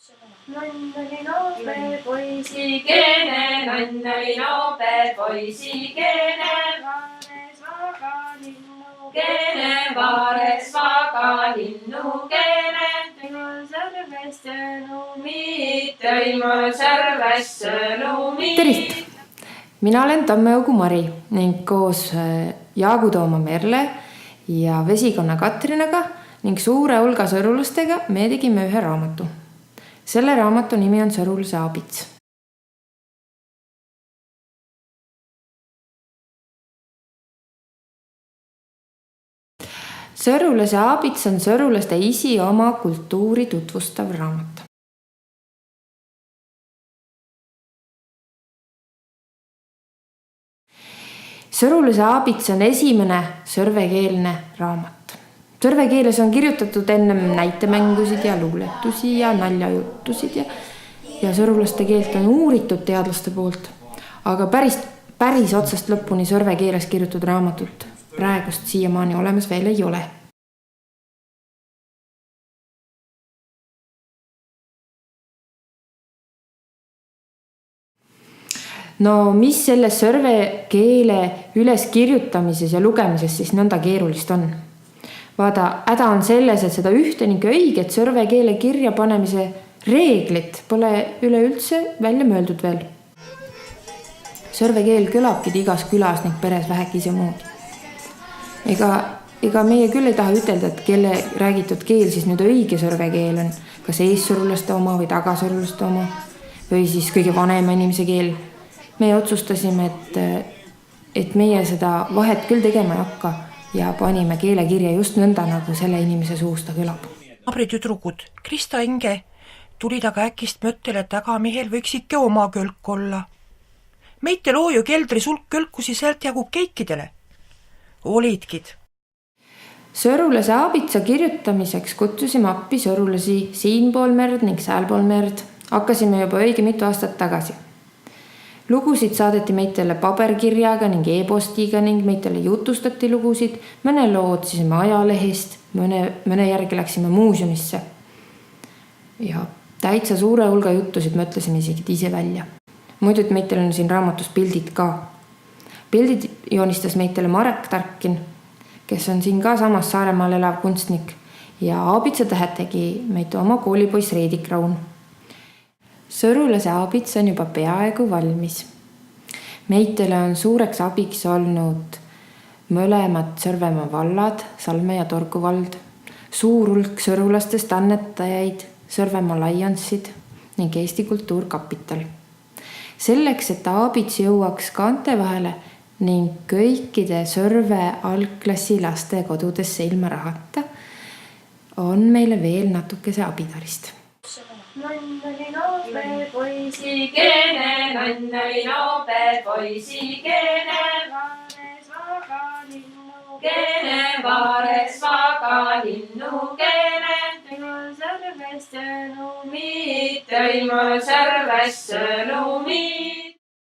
Nonn oli nobe poisikene, nonn oli nobe poisikene, vaares vaga linnukene, vaares vaga linnukene, tõimal sarvest sõnumit, tõimal sarvest sõnumit. Tervist! Mina olen Tammeugu Mari ning koos Jaagu Tooma Merle ja vesikonna Katrinaga ning suure hulga sõrulastega me tegime ühe raamatu. Selle raamatu nimi on Sõrulase Aabits. Sõrulase Aabits on sõrulaste isi oma kultuuri tutvustav raamat. Sõrulase Aabits on esimene sõrvekeelne raamat. Sõrvekeeles on kirjutatud ennem näitemängusid ja luuletusi ja naljajuttusid ja sõrulaste keelt on uuritud teadlaste poolt. Aga päris otsast lõpuni sõrvekeeles kirjutatud raamatut praegust siiamaani olemas veel ei ole. No mis selles sõrvekeele üleskirjutamises ja lugemises siis nõnda keerulist on? Vaada, häda on selles, et seda ühte ning õiget sõrvekeele kirja panemise reeglit pole üleüldse välja mõeldud veel. Sõrvekeel kõlabki igas külas ning peres vähekese moodi. Ega meie küll ei taha ütelda, et kelle räägitud keel siis nüüd õige sõrvekeel on, kas eessõrulaste oma või tagasõrulaste oma või siis kõige vanema inimese keel. Me otsustasime, et meie seda vahet küll tegema ei hakka ja panime keelekirja just nõnda, nagu selle inimese suust ta kõlab. Naabritytrukut Krista Inge tulid aga äkist mõttele, et aga mehel võiks ikka oma kölk olla. Meite looju keldri sulk kölkusi sealt jagu keikidele. Olidkid. Sõrulase Aabitsa kirjutamiseks kutsusime appi sõrulasi siinpool merd ning säälpool merd. Hakkasime juba õige mitu aastat tagasi. Lugusid saadeti meitele paberkirjaga ning e-postiga ning meitele jutustati lugusid, mõne loo otsisime ajalehest, mõne järgi läksime muuseumisse. Ja täitsa suure hulga juttusid mõtlesime isegi ise välja. Muidu, et meitel on siin raamatus pildid ka. Pildid joonistas meitele Marek Tarkin, kes on siin ka samas Saaremaal elav kunstnik ja Aabitsa tähed tegi meitu oma koolipoiss Reidik Raun. Sõrulase Aabits on juba peaaegu valmis. Meitele on suureks abiks olnud mõlemad Sõrvemaa vallad, Salme ja Torgu vald, suur hulk sõrulastest annetajaid, Sõrvemaa Lionsid ning Eesti Kultuurkapital. Selleks, et Aabits jõuaks kaante vahele ning kõikide Sõrve algklassi laste kodudesse ilma rahata, on meile veel natukese abitarist. Nonn oli nobe poisikene, nonn oli nobe poisikene, vaares vaga linnukene, vaares vaga linnukene, tõimal sarvest sõnumit, tõimal sarvest sõnumit.